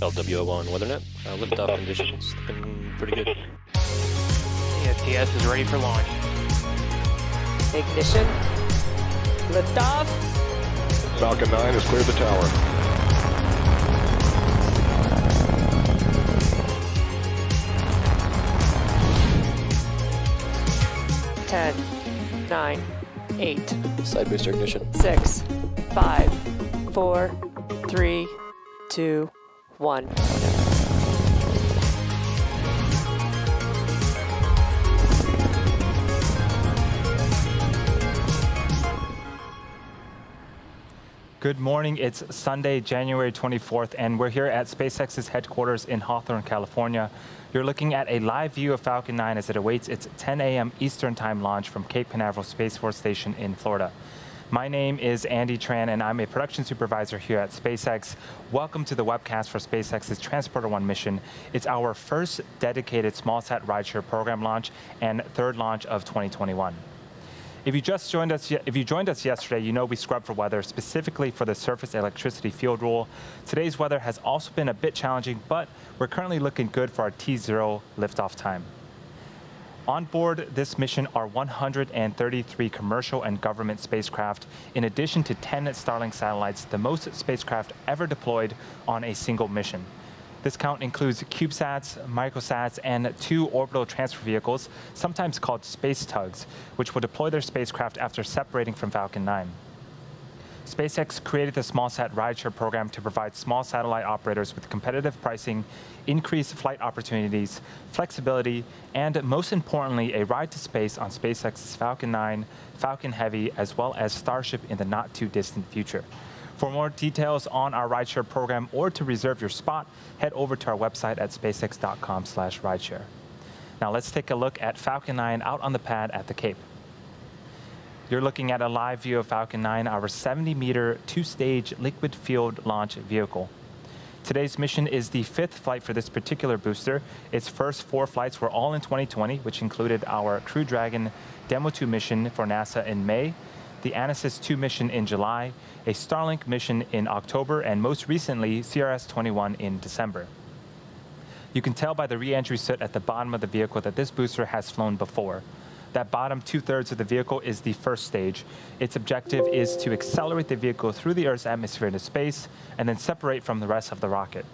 LWO1 WeatherNet. Liftoff conditions looking pretty good. TS is ready for launch. Ignition. Liftoff. Falcon 9 has cleared the tower. Ten, 9, 8, Side booster ignition. 6, 5, 4, 3, 2, 1. Good morning. It's Sunday, January 24th, and we're here at SpaceX's headquarters in Hawthorne, California. You're looking at a live view of Falcon 9 as it awaits its 10 a.m. Eastern Time launch from Cape Canaveral Space Force Station in Florida. My name is Andy Tran, and I'm a production supervisor here at SpaceX. Welcome to the webcast for SpaceX's Transporter-1 mission. It's our first dedicated small-sat rideshare program launch and third launch of 2021. If you joined us yesterday, you know we scrubbed for weather, specifically for the surface electricity field rule. Today's weather has also been a bit challenging, but we're currently looking good for our T0 liftoff time. On board this mission are 133 commercial and government spacecraft, in addition to 10 Starlink satellites, the most spacecraft ever deployed on a single mission. This count includes CubeSats, microsats, and 2 orbital transfer vehicles, sometimes called space tugs, which will deploy their spacecraft after separating from Falcon 9. SpaceX created the SmallSat rideshare program to provide small satellite operators with competitive pricing, increased flight opportunities, flexibility, and most importantly, a ride to space on SpaceX's Falcon 9, Falcon Heavy, as well as Starship in the not-too-distant future. For more details on our rideshare program or to reserve your spot, head over to our website at spacex.com/rideshare. Now let's take a look at Falcon 9 out on the pad at the Cape. You're looking at a live view of Falcon 9, our 70-meter, 2-stage liquid-fueled launch vehicle. Today's mission is the 5th flight for this particular booster. Its first 4 flights were all in 2020, which included our Crew Dragon Demo 2 mission for NASA in May, the Anasis 2 mission in July, a Starlink mission in October, and most recently, CRS-21 in December. You can tell by the re-entry soot at the bottom of the vehicle that this booster has flown before. That bottom 2/3 of the vehicle is the first stage. Its objective is to accelerate the vehicle through the Earth's atmosphere into space and then separate from the rest of the rocket.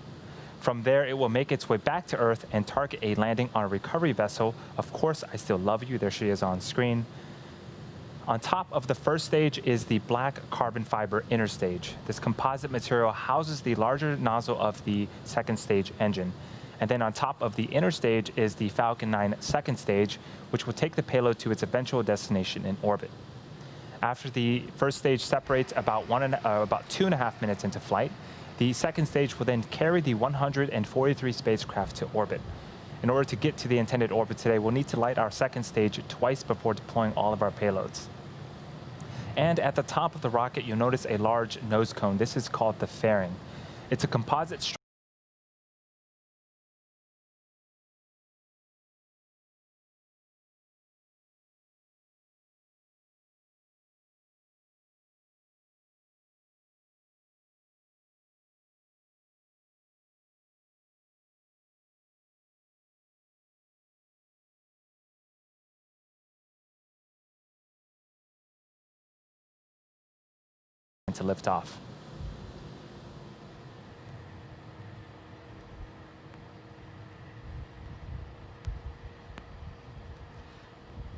From there, it will make its way back to Earth and target a landing on a recovery vessel. Of course, I Still Love You. There she is on screen. On top of the first stage is the black carbon fiber inner stage. This composite material houses the larger nozzle of the second stage engine. And then on top of the inner stage is the Falcon 9 second stage, which will take the payload to its eventual destination in orbit. After the first stage separates about 2.5 minutes into flight, the second stage will then carry the 143 spacecraft to orbit. In order to get to the intended orbit today, we'll need to light our second stage twice before deploying all of our payloads. And at the top of the rocket, you'll notice a large nose cone. This is called the fairing. It's a composite structure to lift off.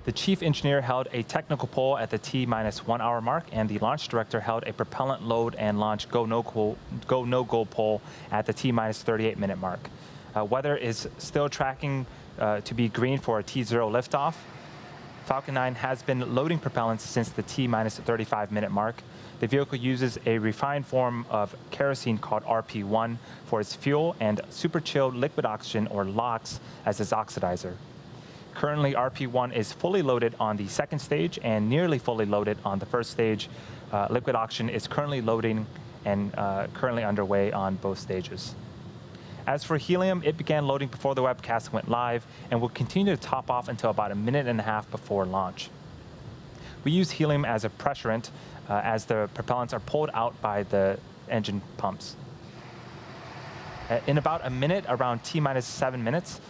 The chief engineer held a technical poll at the T-1 hour mark, and the launch director held a propellant load and launch go-no-go poll at the T-38 minute mark. Weather is still tracking to be green for a T0 liftoff. Falcon 9 has been loading propellants since the T-35 minute mark. The vehicle uses a refined form of kerosene called RP1 for its fuel and super chilled liquid oxygen, or LOX, as its oxidizer. Currently, RP1 is fully loaded on the second stage and nearly fully loaded on the first stage. Liquid oxygen is currently loading and currently underway on both stages. As for helium, it began loading before the webcast went live and will continue to top off until about 1.5 minutes before launch. We use helium as a pressurant as the propellants are pulled out by the engine pumps. In about a minute, around T-minus 7 minutes,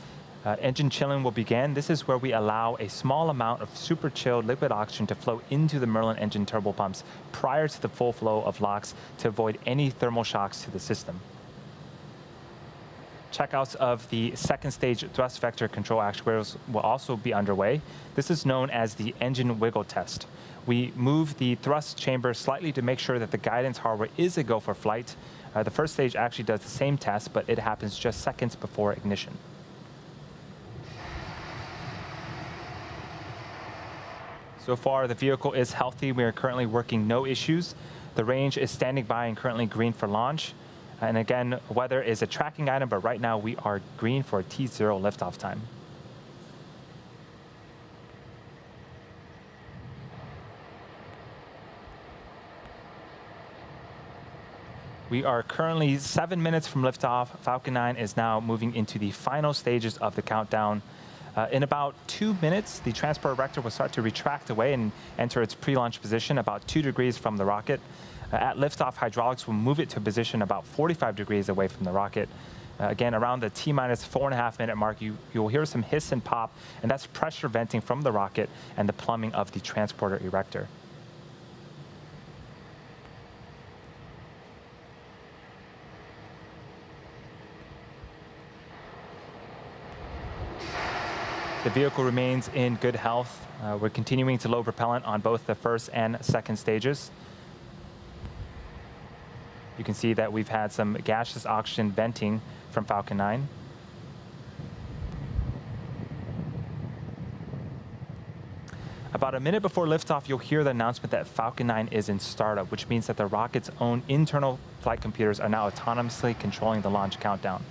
engine chilling will begin. This is where we allow a small amount of super chilled liquid oxygen to flow into the Merlin engine turbo pumps prior to the full flow of LOX to avoid any thermal shocks to the system. Checkouts of the second stage thrust vector control actuators will also be underway. This is known as the engine wiggle test. We move the thrust chamber slightly to make sure that the guidance hardware is a go for flight. The first stage actually does the same test, but it happens just seconds before ignition. So far, the vehicle is healthy. We are currently working no issues. The range is standing by and currently green for launch. And again, weather is a tracking item, but right now we are green for a T0 liftoff time. We are currently 7 minutes from liftoff. Falcon 9 is now moving into the final stages of the countdown. In about 2 minutes, the transport erector will start to retract away and enter its pre-launch position about 2 degrees from the rocket. At liftoff, hydraulics will move it to a position about 45 degrees away from the rocket. Again, around the T-minus 4.5 minute mark, you will hear some hiss and pop, and that's pressure venting from the rocket and the plumbing of the transporter erector. The vehicle remains in good health. We're continuing to load propellant on both the first and second stages. You can see that we've had some gaseous oxygen venting from Falcon 9. About a minute before liftoff, you'll hear the announcement that Falcon 9 is in startup, which means that the rocket's own internal flight computers are now autonomously controlling the launch countdown.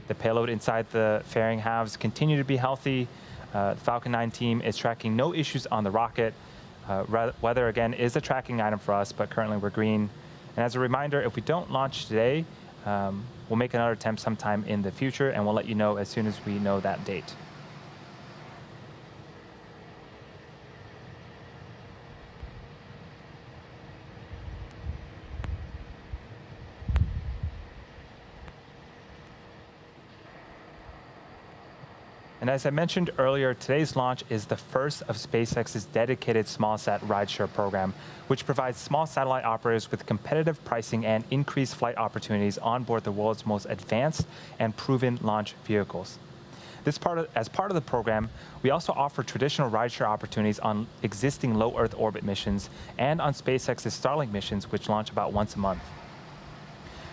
The payload inside the fairing halves continue to be healthy. The Falcon 9 team is tracking no issues on the rocket. Weather, again, is a tracking item for us, but currently we're green. And as a reminder, if we don't launch today, we'll make another attempt sometime in the future, and we'll let you know as soon as we know that date. And as I mentioned earlier, today's launch is the first of SpaceX's dedicated smallsat rideshare program, which provides small satellite operators with competitive pricing and increased flight opportunities on board the world's most advanced and proven launch vehicles. As part of the program, we also offer traditional rideshare opportunities on existing low Earth orbit missions and on SpaceX's Starlink missions, which launch about once a month.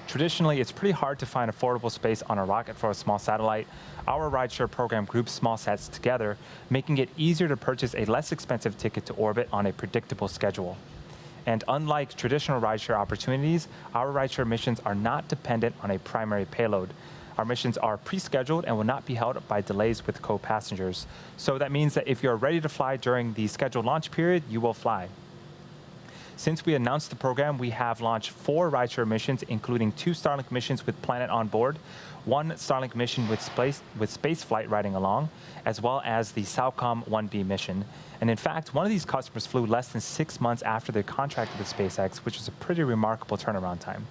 Traditionally, it's pretty hard to find affordable space on a rocket for a small satellite. Our rideshare program groups small sats together, making it easier to purchase a less expensive ticket to orbit on a predictable schedule. And unlike traditional rideshare opportunities, our rideshare missions are not dependent on a primary payload. Our missions are pre-scheduled and will not be held up by delays with co-passengers. So that means that if you're ready to fly during the scheduled launch period, you will fly. Since we announced the program, we have launched 4 rideshare missions, including 2 Starlink missions with Planet on board, 1 Starlink mission with spaceflight riding along, as well as the SAOCOM 1B mission. And in fact, one of these customers flew less than 6 months after they contracted with SpaceX, which is a pretty remarkable turnaround time.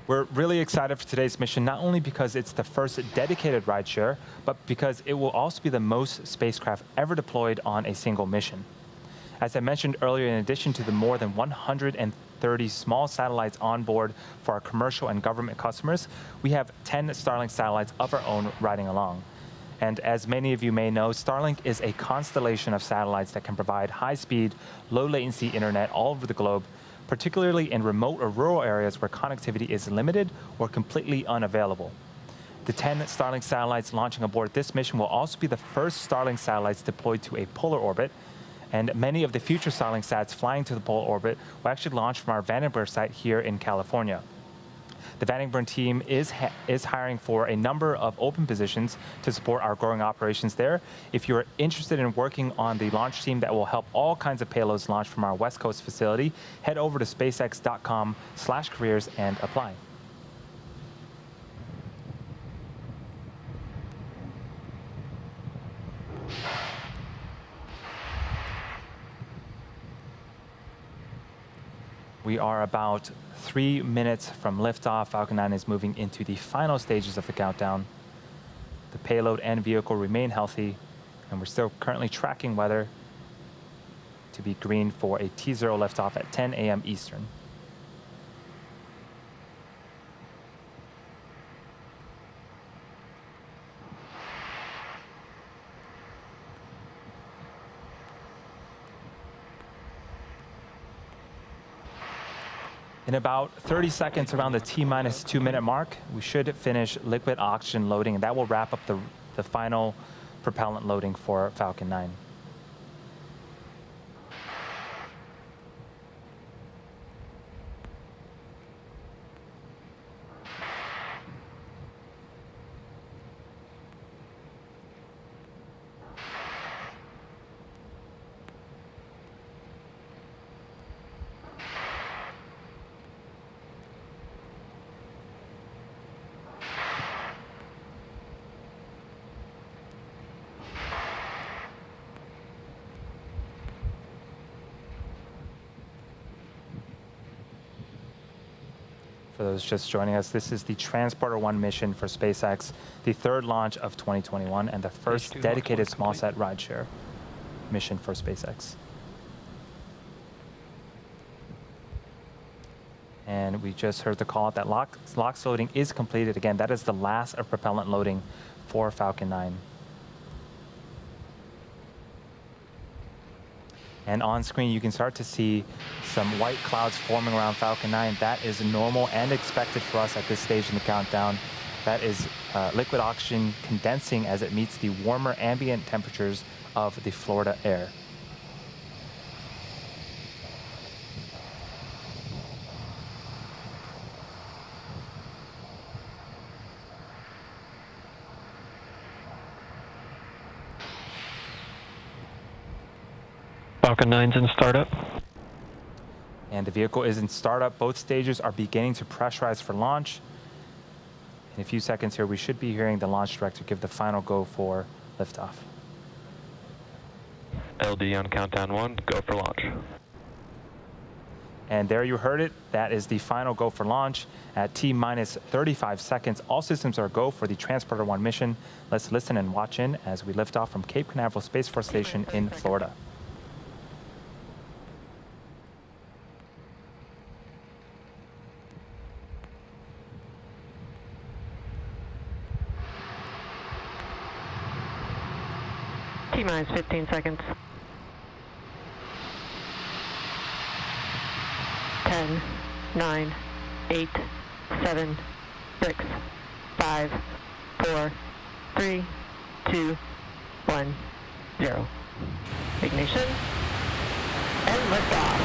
We're really excited for today's mission, not only because it's the first dedicated rideshare, but because it will also be the most spacecraft ever deployed on a single mission. As I mentioned earlier, in addition to the more than 130 small satellites on board for our commercial and government customers, we have 10 Starlink satellites of our own riding along. And as many of you may know, Starlink is a constellation of satellites that can provide high-speed, low-latency internet all over the globe, particularly in remote or rural areas where connectivity is limited or completely unavailable. The 10 Starlink satellites launching aboard this mission will also be the first Starlink satellites deployed to a polar orbit, and many of the future Starlink sats flying to the polar orbit will actually launch from our Vandenberg site here in California. The Vandenberg team is hiring for a number of open positions to support our growing operations there. If you're interested in working on the launch team that will help all kinds of payloads launch from our West Coast facility, head over to spacex.com/careers and apply. We are about 3 minutes from liftoff. Falcon 9 is moving into the final stages of the countdown. The payload and vehicle remain healthy, and we're still currently tracking weather to be green for a T0 liftoff at 10 a.m. Eastern. In about 30 seconds, around the T-minus 2 minute mark, we should finish liquid oxygen loading, and that will wrap up the final propellant loading for Falcon 9. For those just joining us, this is the Transporter 1 mission for SpaceX, the third launch of 2021 and the first dedicated small-sat rideshare mission for SpaceX. And we just heard the call that LOX loading is completed. Again, that is the last of propellant loading for Falcon 9. And on screen, you can start to see some white clouds forming around Falcon 9. That is normal and expected for us at this stage in the countdown. That is liquid oxygen condensing as it meets the warmer ambient temperatures of the Florida air. Falcon 9's in startup. And the vehicle is in startup. Both stages are beginning to pressurize for launch. In a few seconds here, we should be hearing the launch director give the final go for liftoff. LD on countdown 1, go for launch. And there you heard it. That is the final go for launch at T-minus 35 seconds. All systems are go for the Transporter 1 mission. Let's listen and watch in as we lift off from Cape Canaveral Space Force Station in Florida. T-minus 15 seconds. 10, 9, 8, 7, 6, 5, 4, 3, 2, 1, 0. Ignition and liftoff.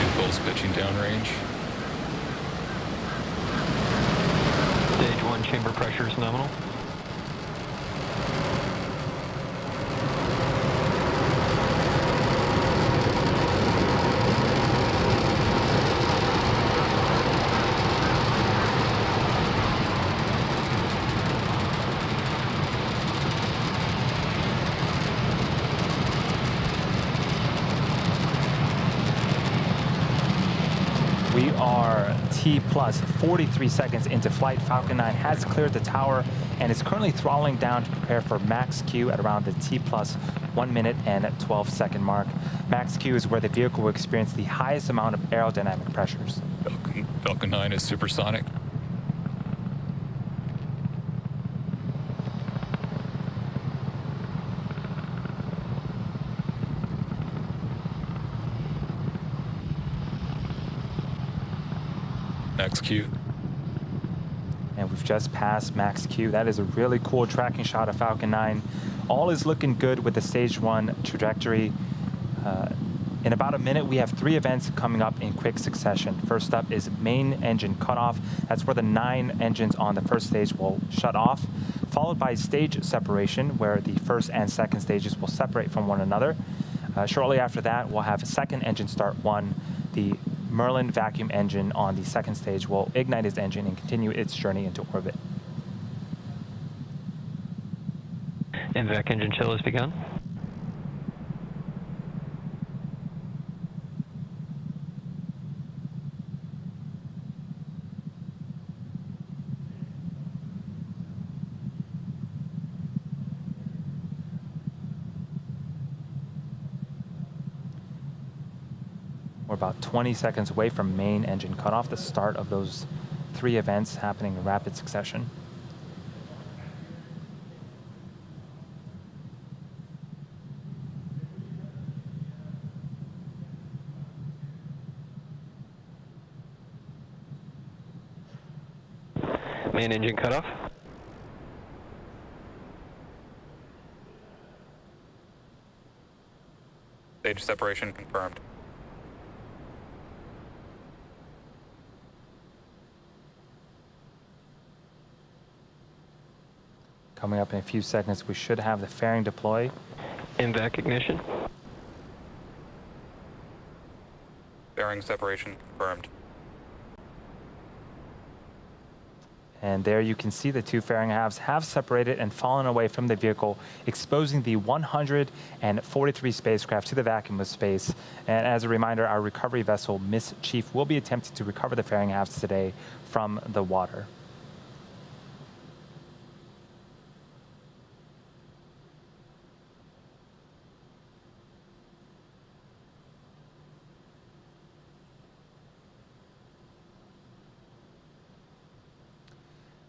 Impulse pitching downrange. Stage 1 chamber pressure is nominal. We are T plus 43 seconds into flight. Falcon 9 has cleared the tower and is currently throttling down to prepare for max Q at around the T plus 1 minute and 12 second mark. Max Q is where the vehicle will experience the highest amount of aerodynamic pressures. Falcon 9 is supersonic. Max Q. And we've just passed max Q. That is a really cool tracking shot of Falcon 9. All is looking good with the stage 1 trajectory. In about a minute, we have 3 events coming up in quick succession. First up is main engine cutoff. That's where the 9 engines on the first stage will shut off, followed by stage separation, where the first and second stages will separate from one another. Shortly after that, we'll have second engine start 1. The Merlin vacuum engine on the second stage will ignite its engine and continue its journey into orbit. MVAC engine chill has begun. We're about 20 seconds away from main engine cutoff, the start of those 3 events happening in rapid succession. Main engine cutoff. Stage separation confirmed. Coming up in a few seconds, we should have the fairing deploy. MVAC ignition. Bearing separation confirmed. And there you can see the 2 fairing halves have separated and fallen away from the vehicle, exposing the 143 spacecraft to the vacuum of space. And as a reminder, our recovery vessel, Miss Chief, will be attempting to recover the fairing halves today from the water.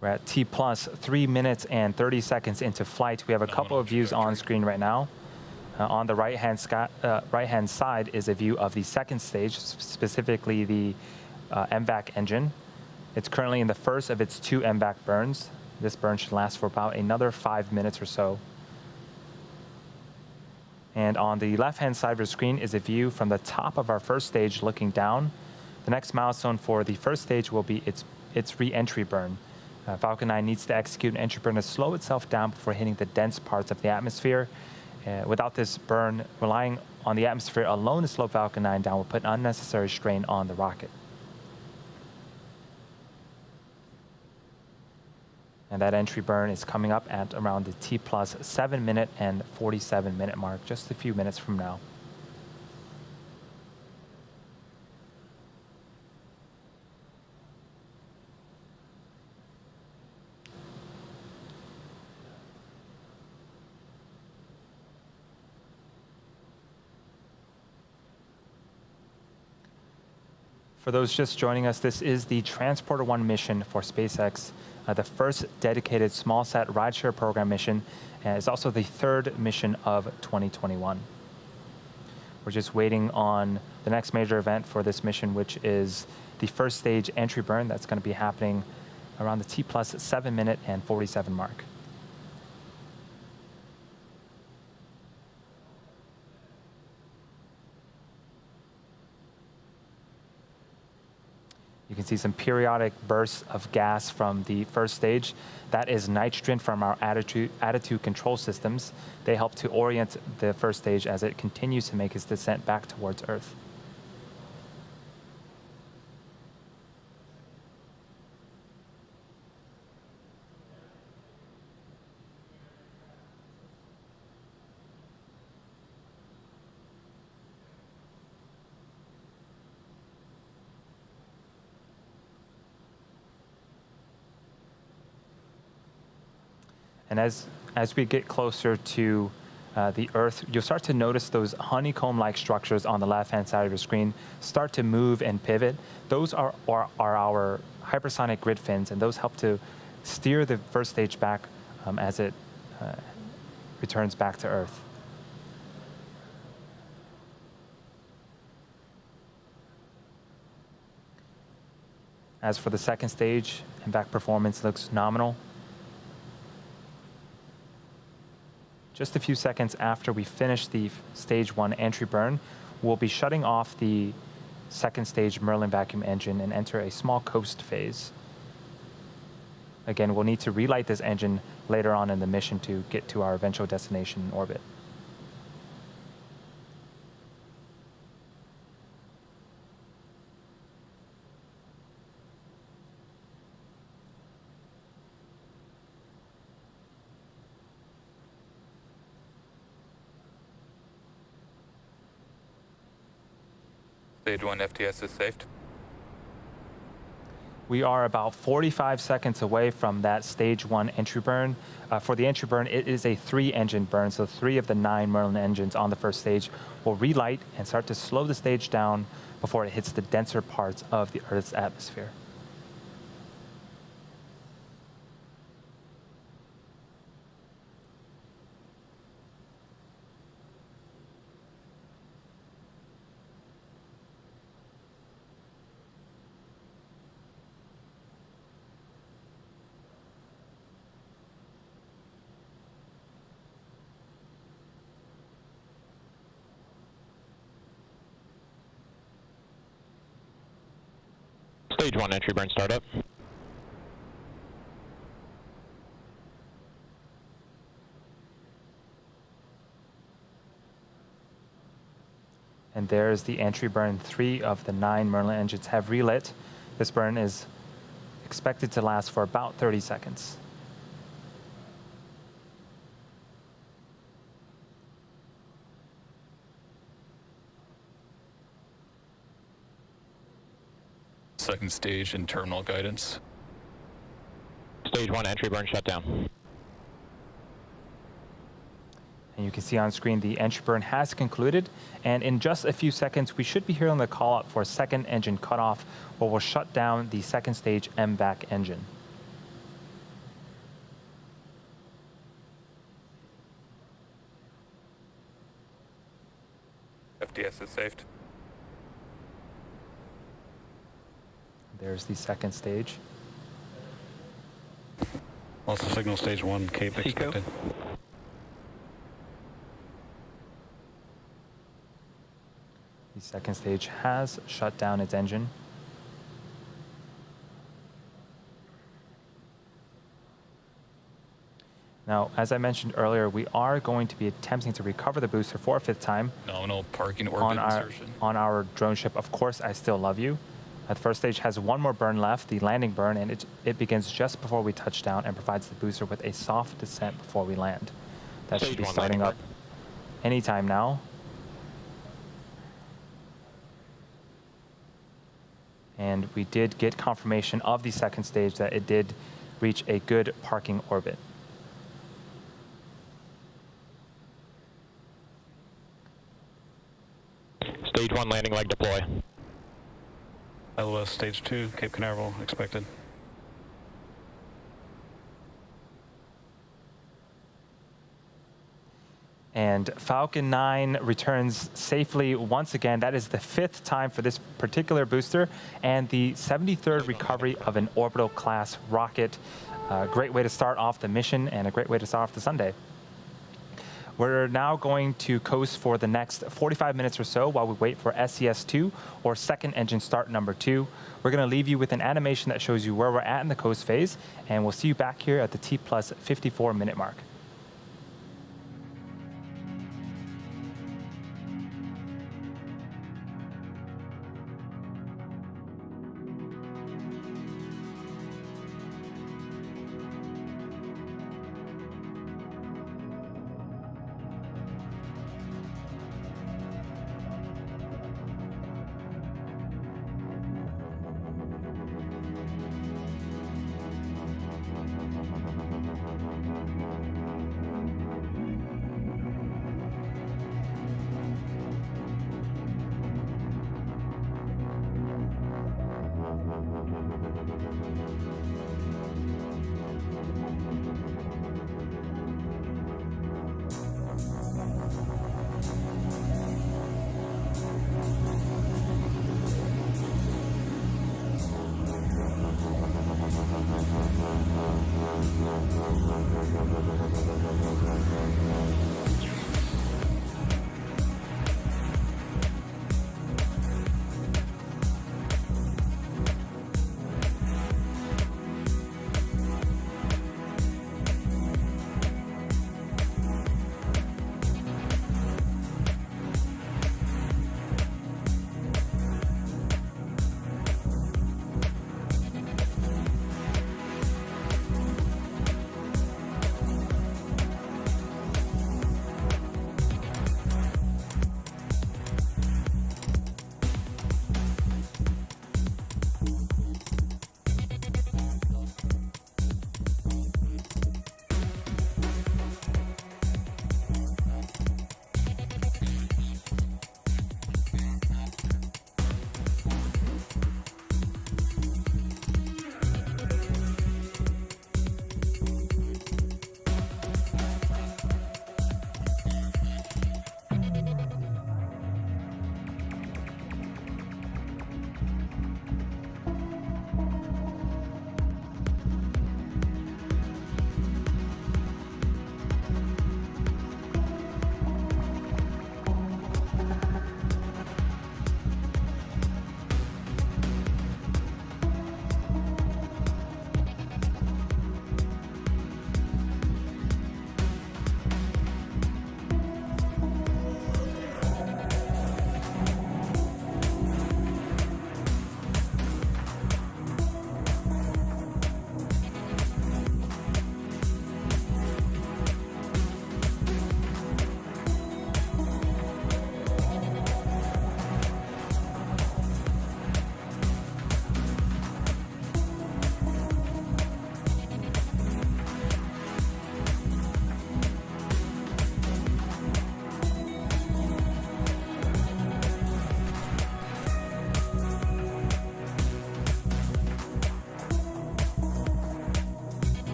We're at T plus 3 minutes and 30 seconds into flight. We have a couple of views on screen right now. On the right-hand side is a view of the second stage, specifically the MVAC engine. It's currently in the first of its 2 MVAC burns. This burn should last for about another 5 minutes or so. And on the left-hand side of the screen is a view from the top of our first stage looking down. The next milestone for the first stage will be its re-entry burn. Falcon 9 needs to execute an entry burn to slow itself down before hitting the dense parts of the atmosphere. Without this burn, relying on the atmosphere alone to slow Falcon 9 down will put unnecessary strain on the rocket. And that entry burn is coming up at around the T plus 7 minute and 47 minute mark, just a few minutes from now. For those just joining us, this is the Transporter 1 mission for SpaceX, the first dedicated small-sat rideshare program mission, and it's also the 3rd mission of 2021. We're just waiting on the next major event for this mission, which is the first stage entry burn. That's going to be happening around the T plus 7 minute and 47 mark. You can see some periodic bursts of gas from the first stage. That is nitrogen from our attitude control systems. They help to orient the first stage as it continues to make its descent back towards Earth. And as we get closer to the Earth, you'll start to notice those honeycomb-like structures on the left-hand side of your screen start to move and pivot. Those are our hypersonic grid fins, and those help to steer the first stage back as it returns back to Earth. As for the second stage, impact performance looks nominal. Just a few seconds after we finish the stage 1 entry burn, we'll be shutting off the second stage Merlin vacuum engine and enter a small coast phase. Again, we'll need to relight this engine later on in the mission to get to our eventual destination in orbit. Stage 1 FTS is safed. We are about 45 seconds away from that stage 1 entry burn. For the entry burn, it is a 3-engine burn, so 3 of the 9 Merlin engines on the first stage will relight and start to slow the stage down before it hits the denser parts of the Earth's atmosphere. Stage 1 entry burn startup. And there's the entry burn. 3 of the 9 Merlin engines have relit. This burn is expected to last for about 30 seconds. Second stage and terminal guidance. Stage 1 entry burn shut down. And you can see on screen the entry burn has concluded. And in just a few seconds, we should be hearing the call out for second engine cutoff, where we'll shut down the second stage MVAC engine. FTS is saved. There's the second stage. Also signal stage 1, Cape expected. The second stage has shut down its engine. Now, as I mentioned earlier, we are going to be attempting to recover the booster for a 5th time. Nominal parking orbit insertion. On our drone ship, Of Course I Still Love You. The first stage has 1 more burn left, the landing burn, and it begins just before we touch down and provides the booster with a soft descent before we land. That should be starting up anytime now. And we did get confirmation of the second stage that it did reach a good parking orbit. Stage 1 landing leg deploy. LOS stage 2, Cape Canaveral expected. And Falcon 9 returns safely once again. That is the 5th time for this particular booster and the 73rd recovery of an orbital class rocket. Great way to start off the mission and a great way to start off the Sunday. We're now going to coast for the next 45 minutes or so while we wait for SES-2, or second engine start number 2. We're going to leave you with an animation that shows you where we're at in the coast phase, and we'll see you back here at the T plus 54 minute mark.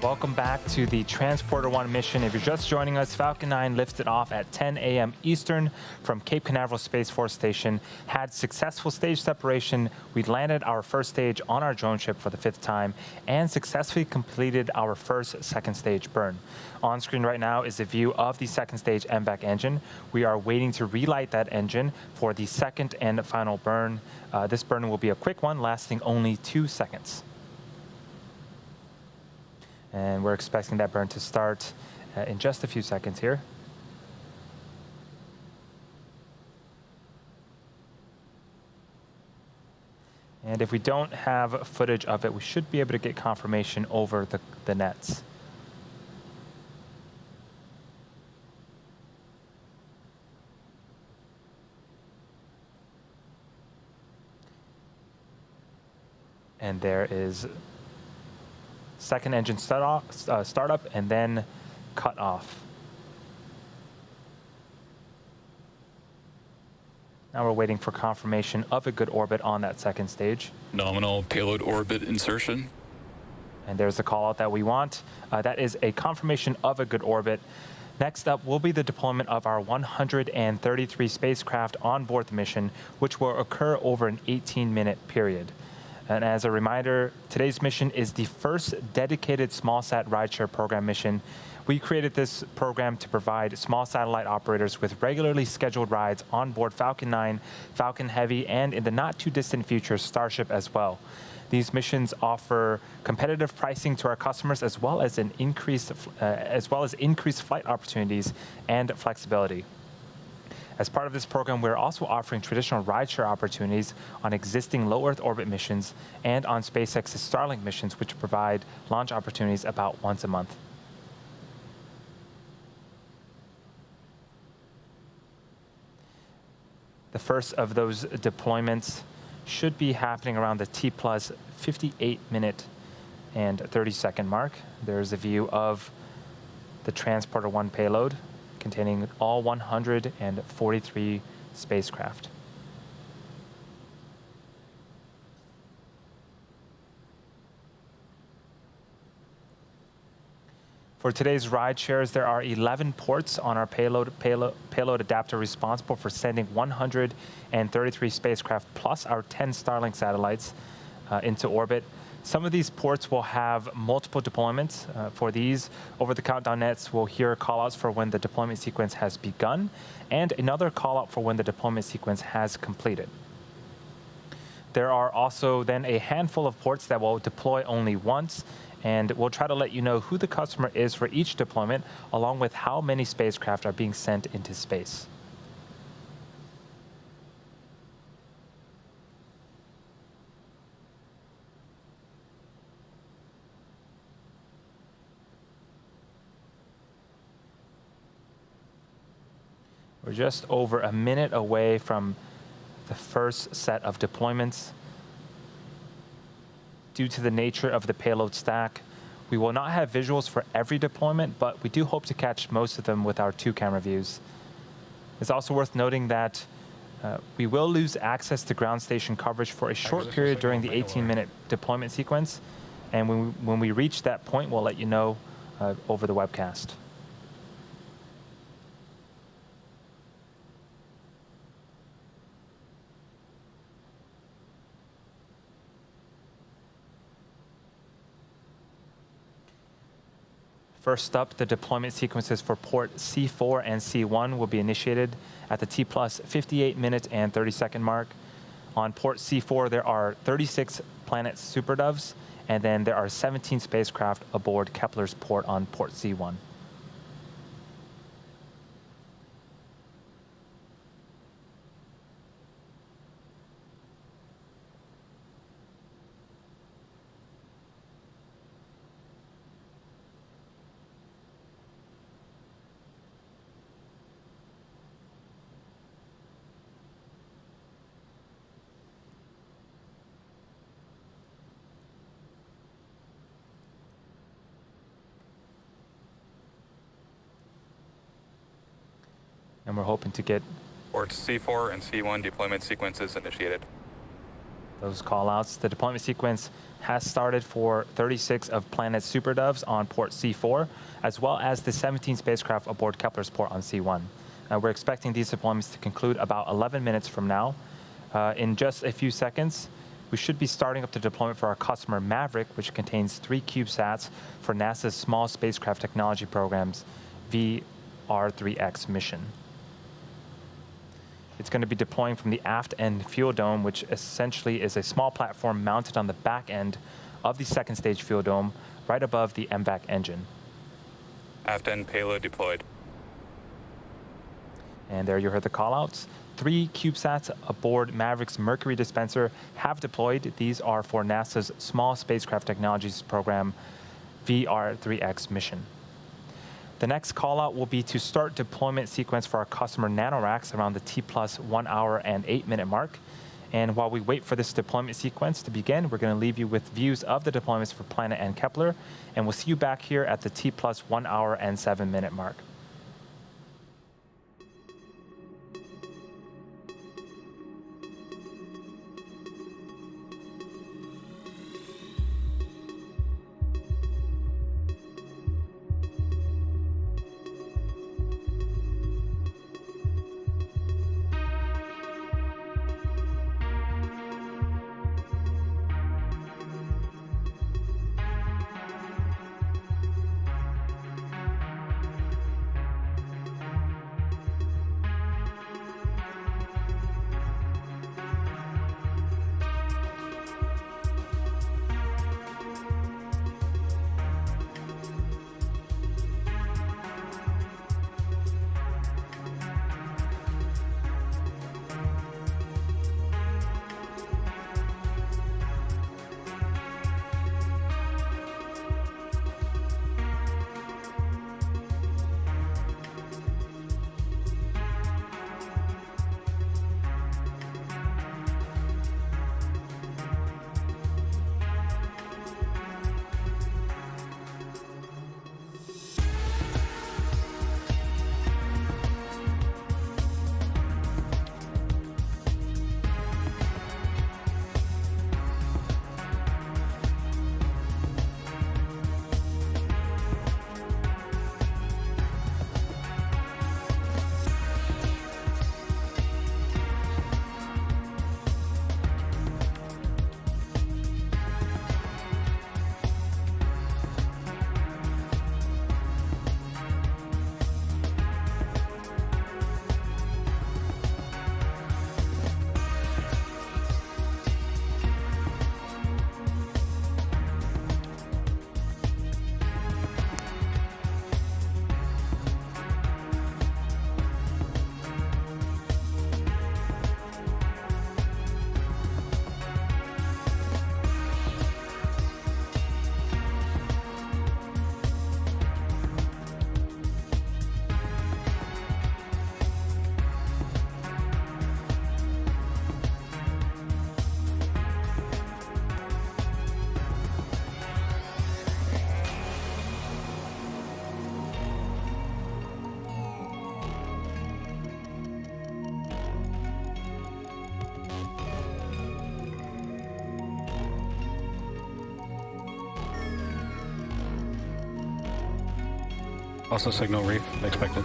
Welcome back to the Transporter 1 mission. If you're just joining us, Falcon 9 lifted off at 10 a.m. Eastern from Cape Canaveral Space Force Station, had successful stage separation. We landed our first stage on our drone ship for the 5th time and successfully completed our first second stage burn. On screen right now is a view of the second stage MVAC engine. We are waiting to relight that engine for the second and final burn. This burn will be a quick one, lasting only 2 seconds. And we're expecting that burn to start in just a few seconds here. And if we don't have footage of it, we should be able to get confirmation over the nets. And there is second engine startup and then cutoff. Now we're waiting for confirmation of a good orbit on that second stage. Nominal payload orbit insertion. And there's the call out that we want. That is a confirmation of a good orbit. Next up will be the deployment of our 133 spacecraft on board the mission, which will occur over an 18-minute period. And as a reminder, today's mission is the first dedicated smallsat rideshare program mission. We created this program to provide small satellite operators with regularly scheduled rides on board Falcon 9, Falcon Heavy, and in the not too distant future, Starship as well. These missions offer competitive pricing to our customers as well as increased flight opportunities and flexibility. As part of this program, we're also offering traditional rideshare opportunities on existing low Earth orbit missions and on SpaceX's Starlink missions, which provide launch opportunities about once a month. The first of those deployments should be happening around the T plus 58-minute and 30-second mark. There's a view of the Transporter 1 payload containing all 143 spacecraft. For today's ride shares, there are 11 ports on our payload adapter responsible for sending 133 spacecraft plus our 10 Starlink satellites into orbit. Some of these ports will have multiple deployments. For these, over the countdown nets, we'll hear callouts for when the deployment sequence has begun and another callout for when the deployment sequence has completed. There are also then a handful of ports that will deploy only once, and we'll try to let you know who the customer is for each deployment, along with how many spacecraft are being sent into space. We're just over a minute away from the first set of deployments. Due to the nature of the payload stack, we will not have visuals for every deployment, but we do hope to catch most of them with our 2-camera views. It's also worth noting that we will lose access to ground station coverage for a short period during the 18-minute deployment sequence, and when we reach that point, we'll let you know over the webcast. First up, the deployment sequences for port C4 and C1 will be initiated at the T plus 58-minute and 30-second mark. On port C4, there are 36 Planet SuperDoves, and then there are 17 spacecraft aboard Kepler's port on port C1. And we're hoping to get Ports C4 and C1 deployment sequences initiated. those call-outs. The deployment sequence has started for 36 of Planet's Super Doves on port C4, as well as the 17 spacecraft aboard Kepler's port on C1. We're expecting these deployments to conclude about 11 minutes from now. In just a few seconds, we should be starting up the deployment for our customer Maverick, which contains 3 CubeSats for NASA's Small Spacecraft Technology Program's VR-3X mission. It's going to be deploying from the aft end fuel dome, which essentially is a small platform mounted on the back end of the second stage fuel dome, right above the MVAC engine. Aft end payload deployed. And there you heard the callouts. 3 CubeSats aboard Maverick's Mercury dispenser have deployed. These are for NASA's Small Spacecraft Technologies Program VR-3X mission. The next call out will be to start deployment sequence for our customer NanoRacks around the T+ 1 hour and 8 minute mark. And while we wait for this deployment sequence to begin, we're going to leave you with views of the deployments for Planet and Kepler. And we'll see you back here at the T+ 1 hour and 7 minute mark. Also signal reef expected.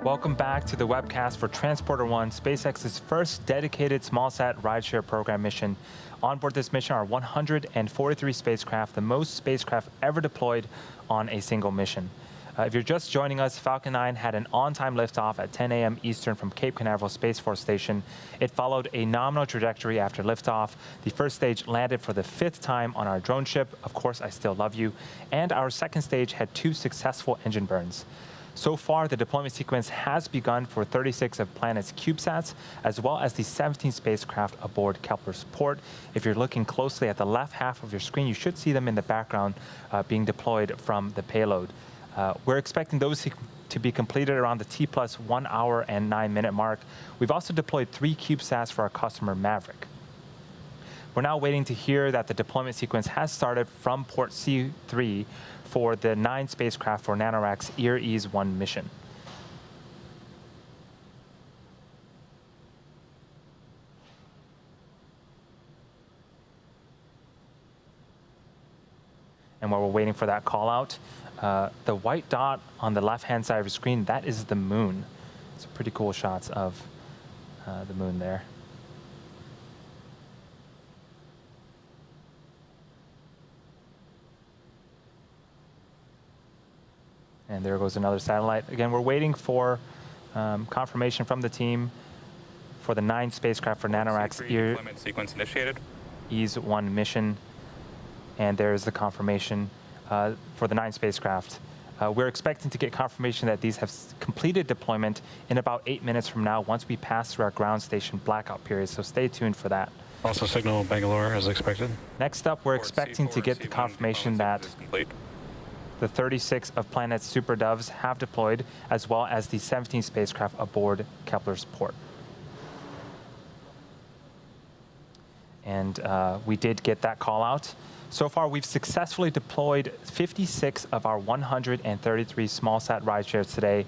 Welcome back to the webcast for Transporter-1, SpaceX's first dedicated smallsat rideshare program mission. On board this mission are 143 spacecraft, the most spacecraft ever deployed on a single mission. If you're just joining us, Falcon 9 had an on-time liftoff at 10 a.m. Eastern from Cape Canaveral Space Force Station. It followed a nominal trajectory after liftoff. The first stage landed for the 5th time on our drone ship, Of Course I Still Love You, and our second stage had 2 successful engine burns. So far, the deployment sequence has begun for 36 of Planet's CubeSats, as well as the 17 spacecraft aboard Kepler's port. If you're looking closely at the left half of your screen, you should see them in the background being deployed from the payload. We're expecting those to be completed around the T plus 1 hour and 9 minute mark. We've also deployed 3 CubeSats for our customer Maverick. We're now waiting to hear that the deployment sequence has started from port C3 for the 9 spacecraft for NanoRac's EAR-1 mission. And while we're waiting for that call out, the white dot on the left-hand side of your screen, that is the moon. It's pretty cool shots of the moon there. And there goes another satellite. Again, we're waiting for confirmation from the team for the 9 spacecraft for NanoRac's deployment sequence initiated. EAR-1 mission. And there's the confirmation for the 9 spacecraft. We're expecting to get confirmation that these have completed deployment in about 8 minutes from now once we pass through our ground station blackout period, so stay tuned for that. Also signal Bangalore as expected. Next up, we're expecting to get the confirmation that the 36 of Planet's Super Doves have deployed, as well as the 17 spacecraft aboard Kepler's port. And we did get that call out. So far, we've successfully deployed 56 of our 133 smallsat rideshares today.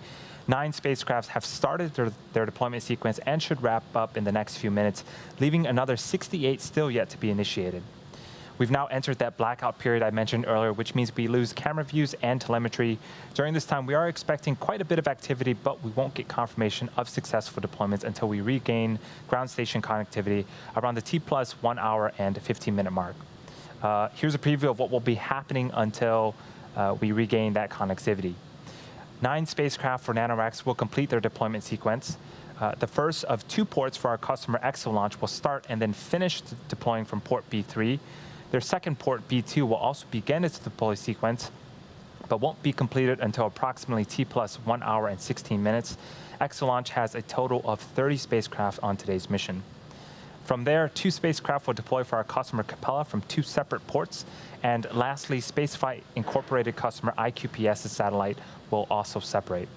9 spacecrafts have started their deployment sequence and should wrap up in the next few minutes, leaving another 68 still yet to be initiated. We've now entered that blackout period I mentioned earlier, which means we lose camera views and telemetry. During this time, we are expecting quite a bit of activity, but we won't get confirmation of successful deployments until we regain ground station connectivity around the T plus 1 hour and 15 minute mark. Here's a preview of what will be happening until we regain that connectivity. 9 spacecraft for NanoRacks will complete their deployment sequence. The first of 2 ports for our customer EXO launch will start and then finish deploying from port B3. Their second port, B2, will also begin its deploy sequence, but won't be completed until approximately T plus 1 hour and 16 minutes. EXO launch has a total of 30 spacecraft on today's mission. From there, 2 spacecraft will deploy for our customer Capella from 2 separate ports. And lastly, Spaceflight Incorporated customer IQPS's satellite will also separate.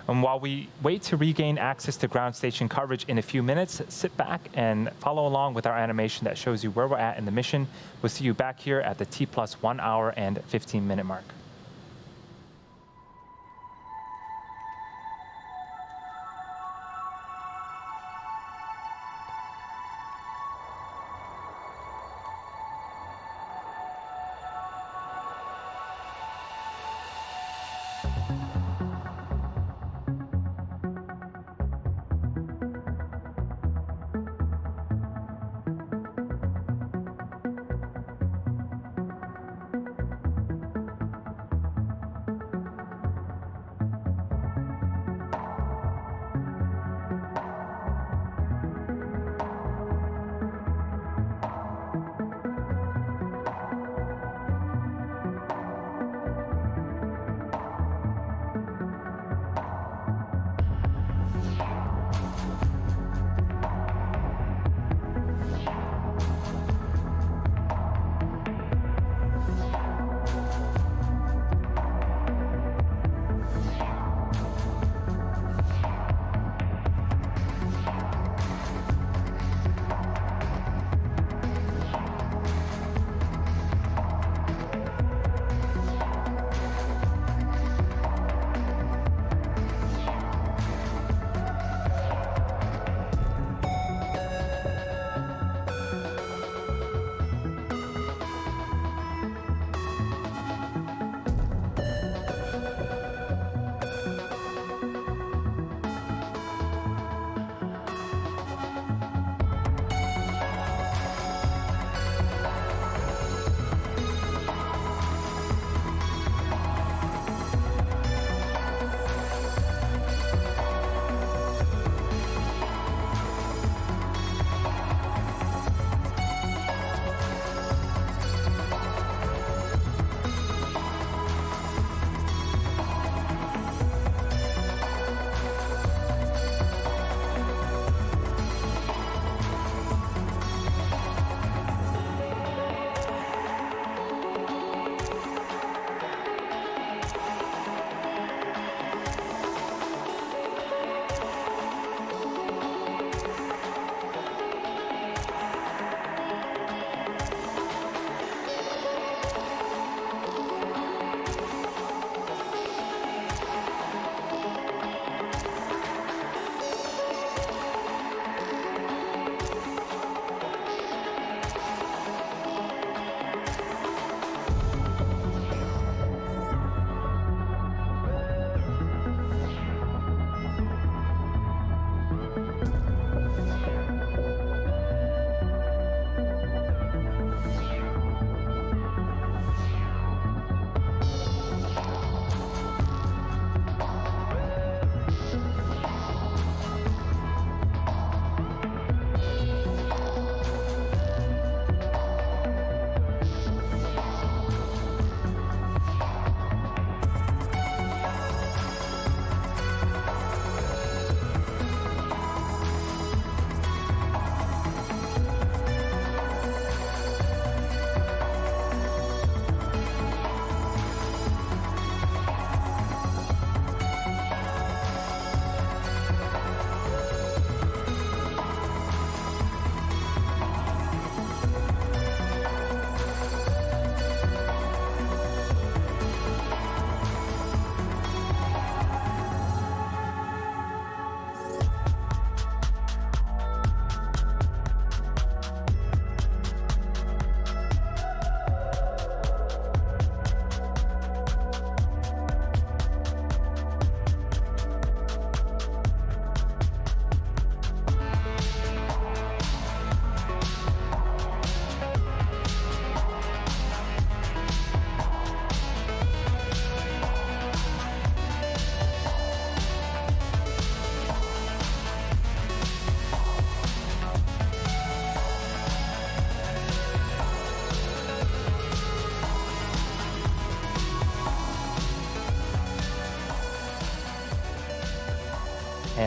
And while we wait to regain access to ground station coverage in a few minutes, sit back and follow along with our animation that shows you where we're at in the mission. We'll see you back here at the T plus 1 hour and 15 minute mark.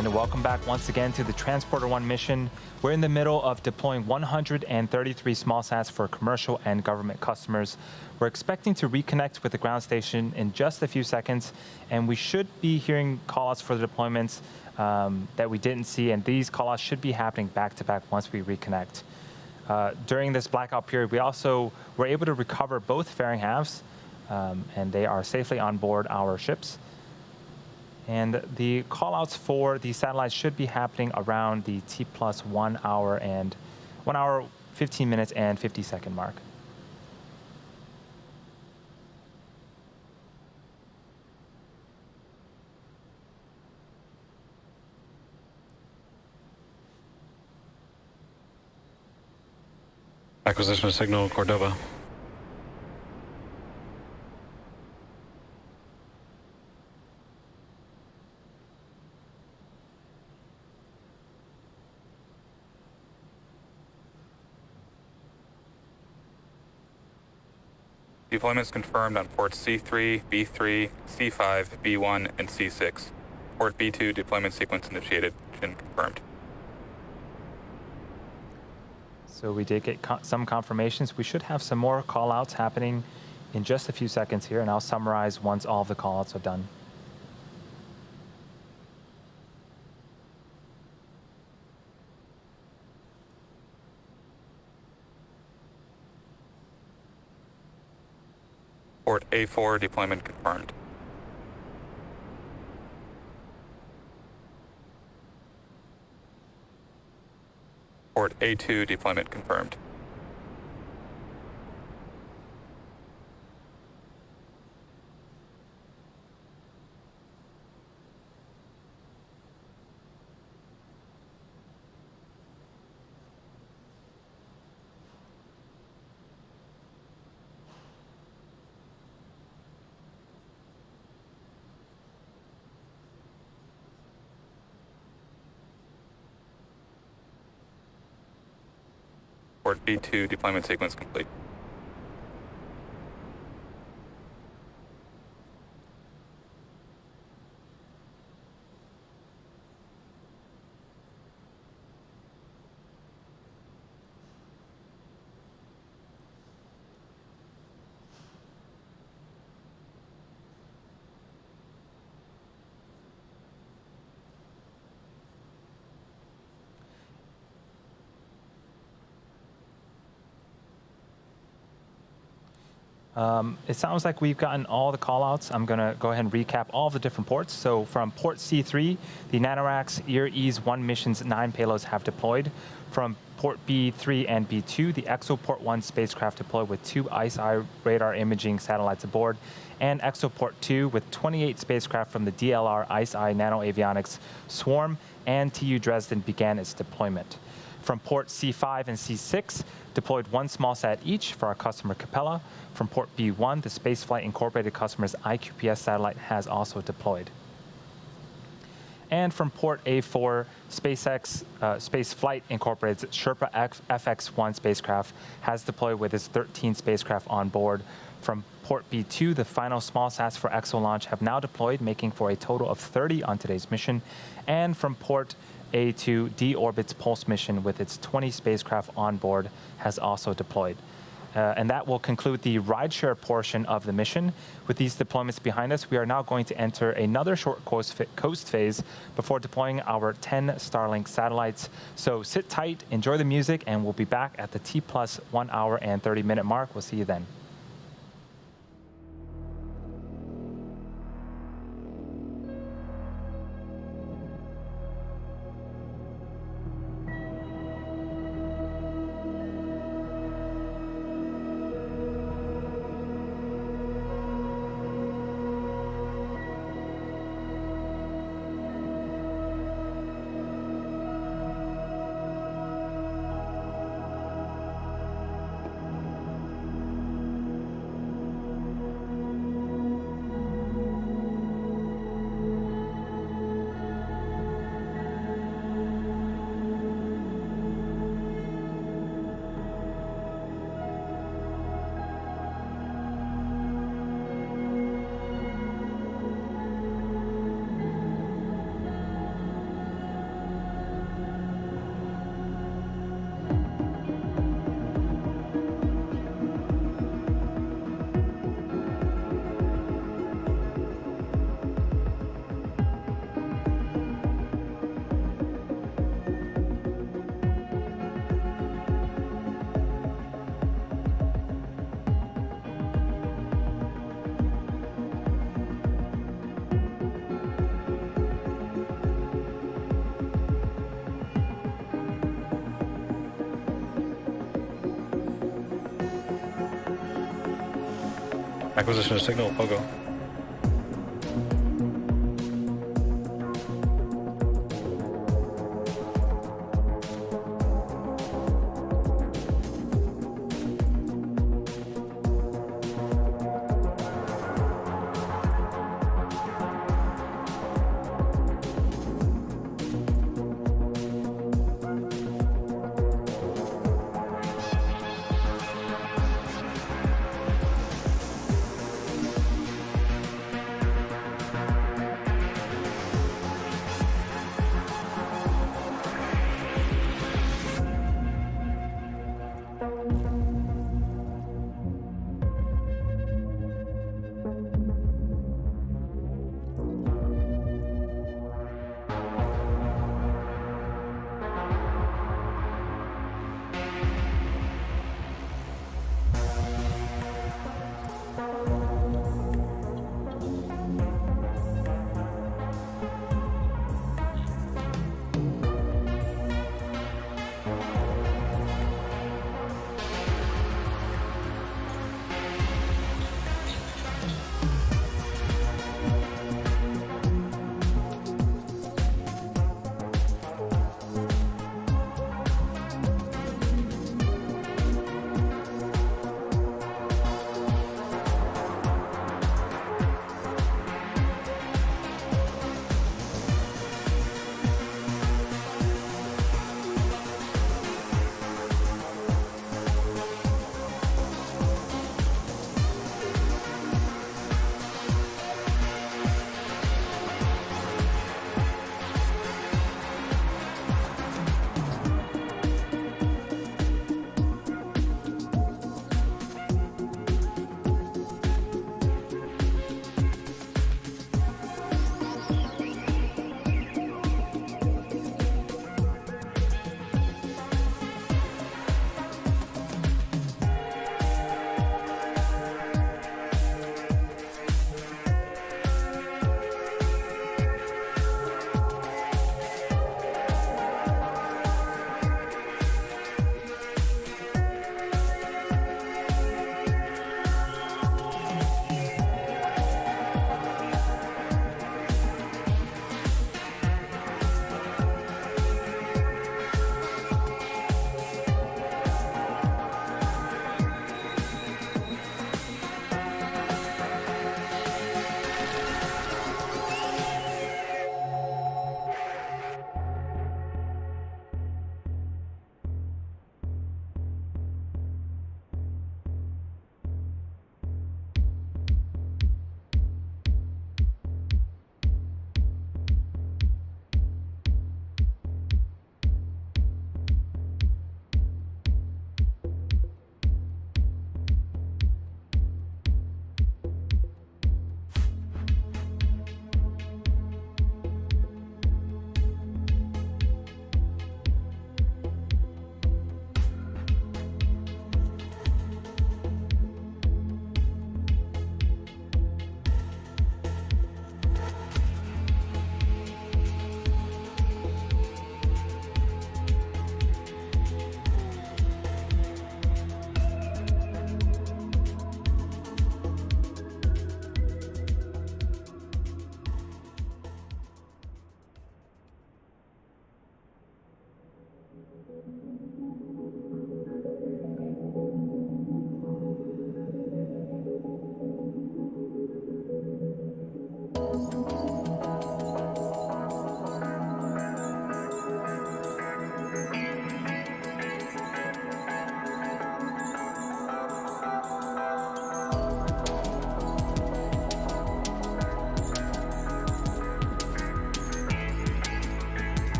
And welcome back once again to the Transporter 1 mission. We're in the middle of deploying 133 small sats for commercial and government customers. We're expecting to reconnect with the ground station in just a few seconds, and we should be hearing callouts for the deployments that we didn't see, and these callouts should be happening back-to-back once we reconnect. During this blackout period, we also were able to recover both fairing halves, and they are safely on board our ships. And the callouts for the satellites should be happening around the T plus 1 hour, 15 minutes, and 50-second mark. Acquisition of signal, Cordova. Deployments confirmed on ports C3, B3, C5, B1, and C6. Port B2 deployment sequence initiated and confirmed. So we did get some confirmations. We should have some more callouts happening in just a few seconds here, and I'll summarize once all of the callouts are done. Port A4 deployment confirmed. Port A2 deployment confirmed. Port B2 deployment sequence complete. It sounds like we've gotten all the callouts. I'm going to go ahead and recap all of the different ports. So from port C3, the NanoRacks EAR-Ease 1 mission's 9 payloads have deployed. From port B3 and B2, the ExoPort 1 spacecraft deployed with 2 ICE-I radar imaging satellites aboard, and ExoPort 2 with 28 spacecraft from the DLR ICE-I Nano Avionics Swarm and TU Dresden began its deployment. From port C5 and C6, deployed 1 small sat each for our customer Capella. From port B1, the Spaceflight Incorporated customer's IQPS satellite has also deployed. And from port A4, SpaceX Spaceflight Incorporated's Sherpa FX-1 spacecraft has deployed with its 13 spacecraft on board. From port B2, the final small sats for EXO launch have now deployed, making for a total of 30 on today's mission. And from port A2, D-Orbit's Pulse mission with its 20 spacecraft on board has also deployed. And that will conclude the rideshare portion of the mission. With these deployments behind us, we are now going to enter another short coast phase before deploying our 10 Starlink satellites. So sit tight, enjoy the music, and we'll be back at the T plus 1 hour and 30-minute mark. We'll see you then. Acquisition of signal, Pogo.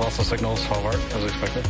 Also signals 12 art as expected.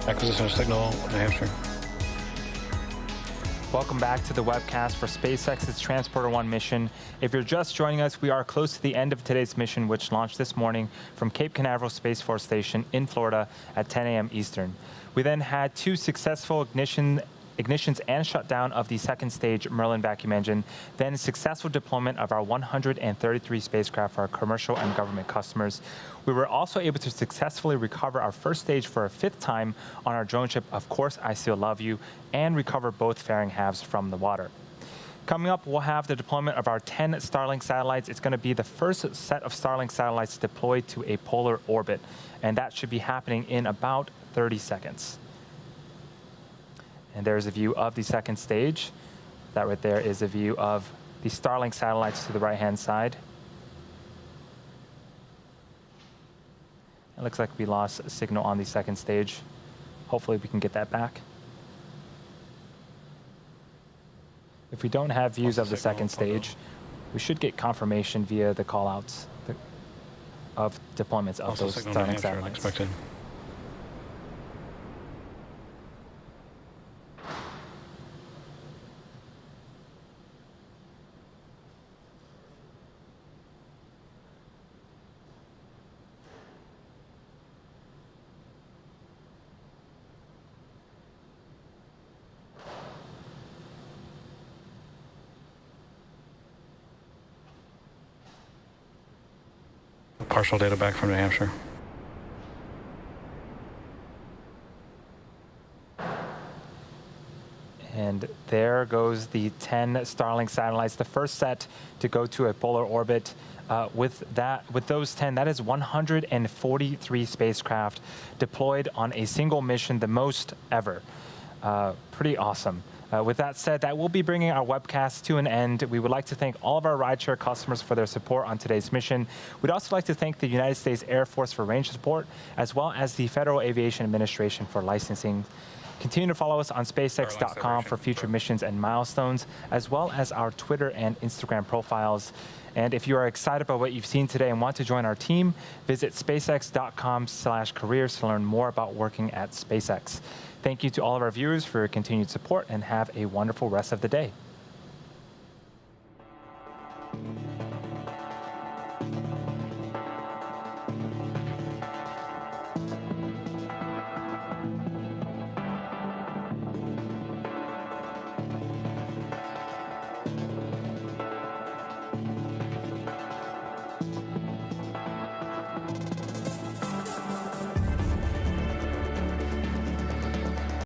Acquisition of signal, New Hampshire. Welcome back to the webcast for SpaceX's Transporter-1 mission. If you're just joining us, we are close to the end of today's mission, which launched this morning from Cape Canaveral Space Force Station in Florida at 10 a.m. Eastern. We then had 2 successful ignitions and shutdown of the second stage Merlin vacuum engine, then successful deployment of our 133 spacecraft for our commercial and government customers. We were also able to successfully recover our first stage for a 5th time on our drone ship, Of Course I Still Love You, and recover both fairing halves from the water. Coming up, we'll have the deployment of our 10 Starlink satellites. It's going to be the first set of Starlink satellites deployed to a polar orbit, and that should be happening in about 30 seconds. And there's a view of the second stage. That right there is a view of the Starlink satellites to the right-hand side. It looks like we lost a signal on the second stage. Hopefully we can get that back. If we don't have views of the second stage, we should get confirmation via the callouts of deployments of those Starlink satellites. Expected. Partial data back from New Hampshire. And there goes the 10 Starlink satellites, the first set to go to a polar orbit. With those 10, that is 143 spacecraft deployed on a single mission, the most ever. Pretty awesome. With that said, that will be bringing our webcast to an end. We would like to thank all of our rideshare customers for their support on today's mission. We'd also like to thank the United States Air Force for range support, as well as the Federal Aviation Administration for licensing. Continue to follow us on SpaceX.com for future missions and milestones, as well as our Twitter and Instagram profiles. And if you are excited about what you've seen today and want to join our team, visit SpaceX.com/careers to learn more about working at SpaceX. Thank you to all of our viewers for your continued support, and have a wonderful rest of the day.